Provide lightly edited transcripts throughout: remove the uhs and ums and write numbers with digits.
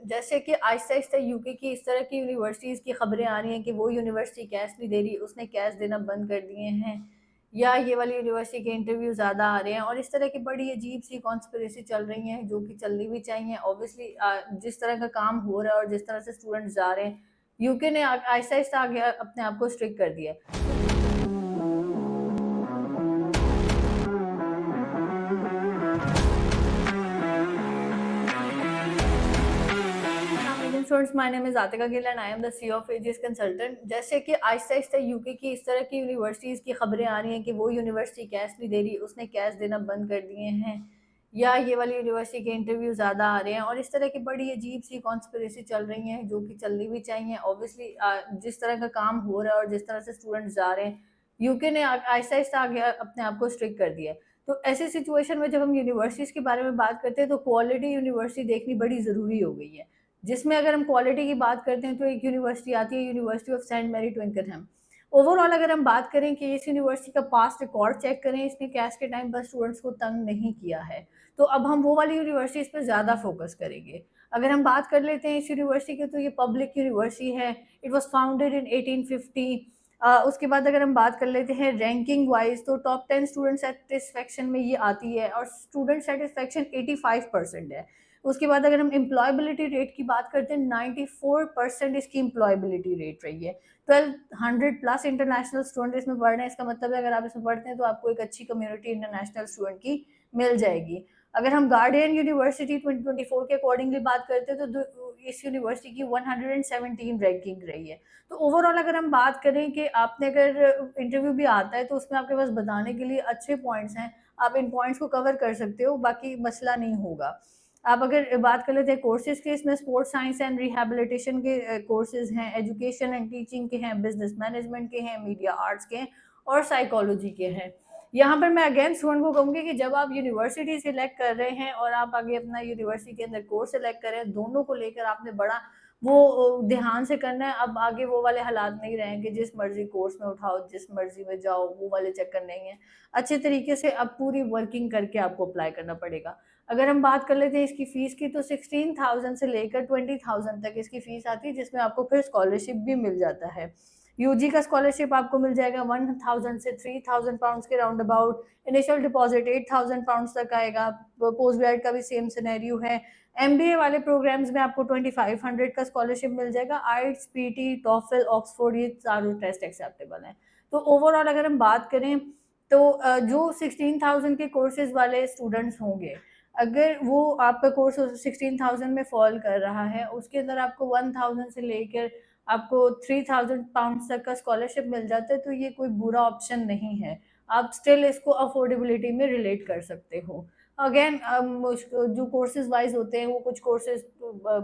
जैसे कि आहिस्ता-आहिस्ता यूके की इस तरह की यूनिवर्सिटीज़ की खबरें आ रही हैं कि वो यूनिवर्सिटी कैश नहीं दे रही, उसने कैश देना बंद कर दिए हैं, या ये वाली यूनिवर्सिटी के इंटरव्यू ज़्यादा आ रहे हैं और इस तरह की बड़ी अजीब-सी कॉन्स्पिरेसी चल रही हैं, जो कि चलनी भी चाहिए। ऑब्वियसली जिस तरह का काम हो रहा है और जिस तरह से स्टूडेंट्स जा रहे हैं, यूके ने आहिस्ता-आहिस्ता आगे अपने आप को स्ट्रिक्ट कर दिया है। Students, my name is Atika Gill and I am the CEO of AGS consultant. जैसे कि आहिस्ता-आहिस्ता यूके की इस तरह की यूनिवर्सिटीज़ की खबरें आ रही हैं कि वो यूनिवर्सिटी कैश नहीं दे रही, उसने कैश देना बंद कर दिए हैं, या ये वाली यूनिवर्सिटी के इंटरव्यू ज़्यादा आ रहे हैं और इस तरह की बड़ी अजीब-सी कॉन्स्पिरेसी चल रही हैं, जो कि चलनी भी चाहिए। ऑब्वियसली जिस तरह का काम हो रहा है और जिस तरह से स्टूडेंट्स जा रहे हैं, यूके ने आहिस्ता-आहिस्ता आगे अपने आप को स्ट्रिक्ट कर दिया है। तो ऐसी सिचुएशन में जब हम यूनिवर्सिटीज़ के बारे में बात करते हैं, तो क्वालिटी यूनिवर्सिटी देखनी बड़ी ज़रूरी हो गई है। जिसमें अगर हम क्वालिटी की बात करते हैं तो एक यूनिवर्सिटी आती है, university of Saint Mary Twickenham. Overall अगर हम बात करें कि इस यूनिवर्सिटी का पास्ट रिकॉर्ड चेक करें, इसने कैश के टाइम पर स्टूडेंट्स को तंग नहीं किया है। तो अब हम वो वाली यूनिवर्सिटीज़ पे ज़्यादा फोकस करेंगे। अगर हम बात कर लेते हैं इस यूनिवर्सिटी की, तो ये पब्लिक यूनिवर्सिटी है। It was founded in 1850। उसके बाद अगर हम बात कर लेते हैं रैंकिंग वाइज़, तो टॉप 10 स्टूडेंट सैटिस्फैक्शन में ये आती है और स्टूडेंट सैटिस्फैक्शन 85% है। उसके बाद अगर हम एम्प्लॉयबिलिटी रेट की बात करते हैं, 94% इसकी एम्प्लॉयबिलिटी रेट रही है। 1200 प्लस इंटरनेशनल स्टूडेंट इसमें पढ़ रहे हैं। इसका मतलब है अगर आप इसमें पढ़ते हैं तो आपको एक अच्छी कम्युनिटी इंटरनेशनल स्टूडेंट की मिल जाएगी। अगर हम गार्डियन यूनिवर्सिटी 2024 के अकॉर्डिंगली बात करते हैं, तो इस यूनिवर्सिटी की 117 रैंकिंग रही है। तो ओवरऑल अगर हम बात करें कि आपने अगर इंटरव्यू भी आता है तो उसमें आपके पास बताने के लिए अच्छे पॉइंट्स हैं, आप इन पॉइंट्स को कवर कर सकते हो, बाकी मसला नहीं होगा। आप अगर बात कर लेते हैं कोर्सेज की, इसमें स्पोर्ट्स साइंस एंड रिहैबिलिटेशन के कोर्सेज हैं, एजुकेशन एंड टीचिंग के हैं, बिजनेस मैनेजमेंट के हैं, मीडिया आर्ट्स के हैं और साइकोलॉजी के हैं। यहाँ पर मैं अगेन स्टूडेंट को कहूँगी कि जब आप यूनिवर्सिटी सिलेक्ट कर रहे हैं और आप आगे अपना यूनिवर्सिटी के अंदर कोर्स सिलेक्ट कर रहे हैं, दोनों को लेकर आपने बड़ा वो ध्यान से करना है। अब आगे वो वाले हालात नहीं रहेंगे, जिस मर्जी कोर्स में उठाओ, जिस मर्जी में जाओ, वो वाले चक्कर नहीं है। अच्छे तरीके से अब पूरी वर्किंग करके आपको अप्लाई करना पड़ेगा। अगर हम बात कर लेते हैं इसकी फ़ीस की, तो 16,000 से लेकर 20,000 तक इसकी फ़ीस आती है, जिसमें आपको फिर स्कॉलरशिप भी मिल जाता है। यूजी का स्कॉलरशिप आपको मिल जाएगा 1,000 से 3,000 पाउंड्स के round about. Initial deposit 8,000 pounds तक आएगा। पोस्ट ग्रेड का भी सेम सिनेरियो है। एमबीए वाले प्रोग्राम्स में आपको 2500 का स्कॉलरशिप मिल जाएगा। आइट्स, पीटी, टॉफल, ऑक्सफोर्ड, ये चारों टेस्ट एक्सेप्टेबल हैं। तो ओवरऑल अगर हम बात करें, तो जो 16,000 के कोर्सेज़ वाले स्टूडेंट्स होंगे, अगर वो आपका कोर्स 16,000 में फॉल कर रहा है, उसके अंदर आपको 1,000 से लेकर आपको 3,000 पाउंड्स तक का स्कॉलरशिप मिल जाता है, तो ये कोई बुरा ऑप्शन नहीं है। आप स्टिल इसको अफोर्डेबिलिटी में रिलेट कर सकते हो। अगेन जो कोर्सेज़ वाइज़ होते हैं, वो कुछ कोर्सेज़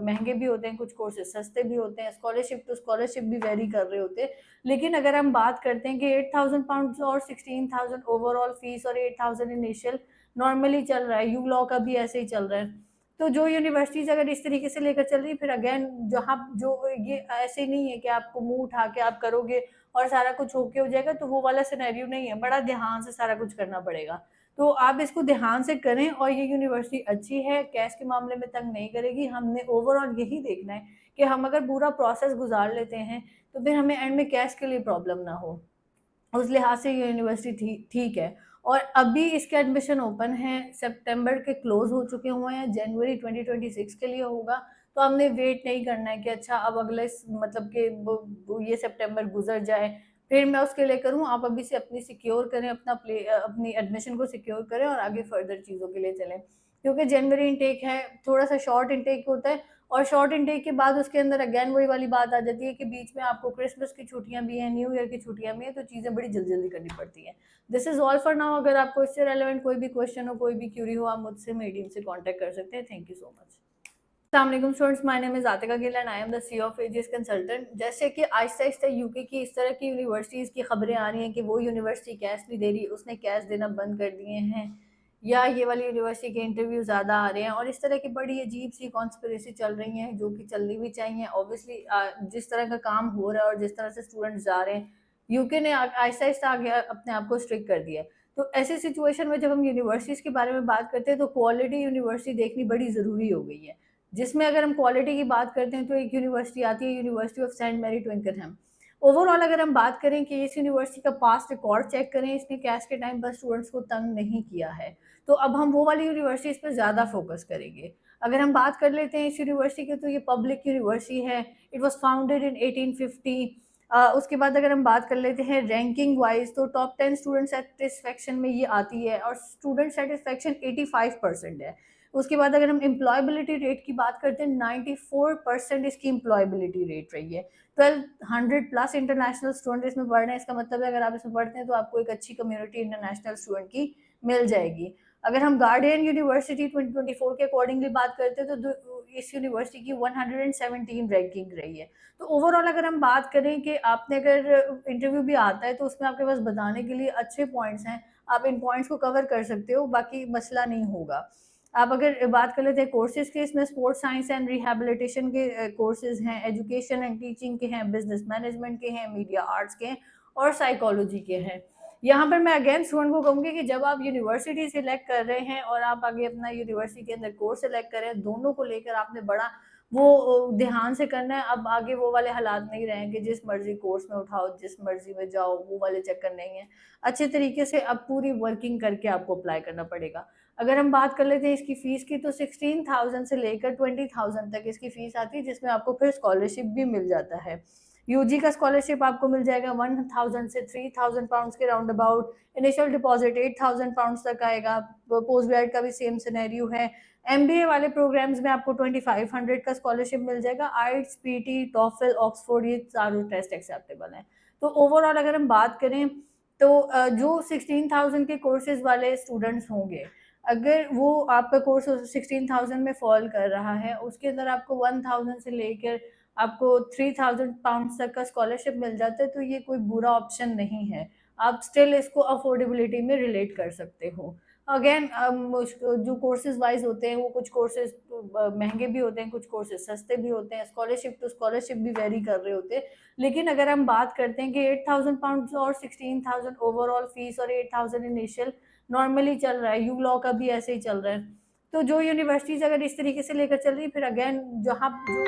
महँगे भी होते हैं, कुछ कोर्सेज़ सस्ते भी होते हैं, स्कॉलरशिप टू स्कॉलरशिप भी वेरी कर रहे होते हैं। लेकिन अगर हम बात करते हैं कि 8,000 पाउंड्स और 16,000 ओवरऑल फीस और 8,000 इनिशियल नॉर्मली चल रहा है, यू लॉ का भी ऐसे ही चल रहा है। तो जो यूनिवर्सिटीज़ अगर इस तरीके से लेकर चल रही है, फिर अगेन जहाँ जो ये ऐसे नहीं है कि आपको मुँह उठा के आप करोगे और सारा कुछ ओके हो जाएगा, तो वो वाला सिनेरियो नहीं है। बड़ा ध्यान से सारा कुछ करना पड़ेगा। तो आप इसको ध्यान से करें और ये यूनिवर्सिटी अच्छी है, कैश के मामले में तंग नहीं करेगी। हमने ओवरऑल यही देखना है कि हम अगर पूरा प्रोसेस गुज़ार लेते हैं, तो फिर हमें एंड में कैश के लिए प्रॉब्लम ना हो। उस लिहाज से ये यूनिवर्सिटी ठीक है। और अभी इसके एडमिशन ओपन हैं, सितंबर के क्लोज़ हो चुके हुए हैं, जनवरी 2026 के लिए होगा। तो हमने वेट नहीं करना है कि अच्छा अब अगले मतलब कि वो ये सितंबर गुज़र जाए, फिर मैं उसके लिए करूँ। आप अभी से अपनी सिक्योर करें, अपनी एडमिशन को सिक्योर करें और आगे फर्दर चीज़ों के लिए चलें। क्योंकि जनवरी इनटेक है, थोड़ा-सा शॉर्ट इनटेक होता है और शॉर्ट इनटेक के बाद उसके अंदर अगेन वही वाली बात आ जाती है कि बीच में आपको क्रिसमस की छुट्टियाँ भी हैं, न्यू ईयर की छुट्टियाँ भी हैं, तो चीज़ें बड़ी जल्दी-जल्दी करनी पड़ती हैं। This is all for now. अगर आपको इससे रेलेवेंट कोई भी क्वेश्चन हो, कोई भी क्यूरी हो, आप मुझसे मीडियम से कॉन्टैक्ट कर सकते हैं। Thank you so much. अस्सलाम वालेकुम students, my name is Atika Gill and I am the CEO of AGS consultant. जैसे कि आहिस्ता-आहिस्ता यूके की इस तरह की यूनिवर्सिटीज़ की खबरें आ रही हैं कि वो यूनिवर्सिटी कैश नहीं दे रही, उसने कैश देना बंद कर दिए हैं, या ये वाली यूनिवर्सिटी के इंटरव्यू ज़्यादा आ रहे हैं और इस तरह की बड़ी अजीब-सी कॉन्स्पिरेसी चल रही हैं, जो कि चलनी भी चाहिए। ऑब्वियसली जिस तरह का काम हो रहा है और जिस तरह से स्टूडेंट्स जा रहे हैं, यूके ने आहिस्ता-आहिस्ता आगे अपने आप को स्ट्रिक्ट कर दिया है। तो ऐसी सिचुएशन में जब हम यूनिवर्सिटीज़ के बारे में बात करते हैं, तो क्वालिटी यूनिवर्सिटी देखनी बड़ी ज़रूरी हो गई है। जिसमें अगर हम क्वालिटी की बात करते हैं तो एक यूनिवर्सिटी आती है, university of Saint Mary Twickenham. Overall अगर हम बात करें कि इस यूनिवर्सिटी का पास्ट रिकॉर्ड चेक करें, इसने कैस के टाइम पर स्टूडेंट्स को तंग नहीं किया है। तो अब हम वो वाली यूनिवर्सिटीज़ पे ज़्यादा फोकस करेंगे। अगर हम बात कर लेते हैं इस यूनिवर्सिटी की, तो ये पब्लिक यूनिवर्सिटी है। It was founded in 1850। उसके बाद अगर हम बात कर लेते हैं रैंकिंग वाइज़, तो टॉप 10 स्टूडेंट सैटिस्फैक्शन में ये आती है और स्टूडेंट सैटिस्फैक्शन 85% है। उसके बाद अगर हम एम्प्लॉयबिलिटी रेट की बात करते हैं, 94% इसकी एम्प्लॉयबिलिटी रेट रही है। 1200 प्लस इंटरनेशनल स्टूडेंट इसमें पढ़ रहे हैं। इसका मतलब है अगर आप इसमें पढ़ते हैं तो आपको एक अच्छी कम्युनिटी इंटरनेशनल स्टूडेंट की मिल जाएगी। अगर हम गार्डियन यूनिवर्सिटी 2024 के अकॉर्डिंगली बात करते हैं तो इस यूनिवर्सिटी की 117 रैंकिंग रही है। तो ओवरऑल अगर हम बात करें कि आपने अगर इंटरव्यू भी आता है तो उसमें आपके पास बताने के लिए अच्छे पॉइंट्स हैं, आप इन पॉइंट्स को कवर कर सकते हो, बाकी मसला नहीं होगा। आप अगर बात कर लेते हैं कोर्सेज़ की, इसमें स्पोर्ट्स साइंस एंड रिहैबिलिटेशन के कोर्सेज़ हैं, एजुकेशन एंड टीचिंग के हैं, बिज़नेस मैनेजमेंट के हैं, मीडिया आर्ट्स के हैं और साइकोलॉजी के हैं। यहाँ पर मैं अगेन स्टूडेंट को कहूँगी कि जब आप यूनिवर्सिटी सिलेक्ट कर रहे हैं और आप आगे अपना यूनिवर्सिटी के अंदर कोर्स सिलेक्ट कर रहे हैं, दोनों को लेकर आपने बड़ा वो ध्यान से करना है। अब आगे वो वाले हालात नहीं रहे कि जिस मर्ज़ी कोर्स में उठाओ, जिस मर्ज़ी में जाओ, वो वाले चक्कर नहीं है। अच्छे तरीके से अब पूरी वर्किंग करके आपको अप्लाई करना पड़ेगा। अगर हम बात कर लेते हैं इसकी फ़ीस की, तो 16,000 से लेकर 20,000 तक इसकी फ़ीस आती है, जिसमें आपको फिर स्कॉलरशिप भी मिल जाता है। यूजी का स्कॉलरशिप आपको मिल जाएगा 1000 से 3000 पाउंड्स के round about. Initial deposit 8000 pounds तक आएगा। पोस्ट ग्रेड का भी सेम सिनेरियो है। एमबीए वाले प्रोग्राम्स में आपको 2500 का स्कॉलरशिप मिल जाएगा। आइट्स, पीटी, टॉफल, ऑक्सफोर्ड, ये चारों टेस्ट एक्सेप्टेबल हैं। तो ओवरऑल अगर हम बात करें तो जो 16,000 के कोर्सेज़ वाले स्टूडेंट्स होंगे, अगर वो आपका कोर्स 16,000 में फ़ॉल कर रहा है, उसके अंदर आपको 1000 से लेकर आपको 3000 पाउंड्स तक का स्कॉलरशिप मिल जाता है, तो ये कोई बुरा ऑप्शन नहीं है। आप स्टिल इसको अफ़ोर्डेबिलिटी में रिलेट कर सकते हो। अगेन जो कोर्सेज़ वाइज़ होते हैं, वो कुछ कोर्सेज़ महँगे भी होते हैं, कुछ कोर्सेज़ सस्ते भी होते हैं। स्कॉलरशिप टू स्कॉलरशिप भी वेरी कर रहे होते हैं। लेकिन अगर हम बात करते हैं कि 8000 पाउंड्स और 16,000 ओवरऑल फ़ीस और 8000 इनिशियल नॉर्मली चल रहा है, यू लॉ का भी ऐसे ही चल रहा है। तो जो यूनिवर्सिटीज़ अगर इस तरीके से लेकर चल रही है, फिर अगेन जहाँ जो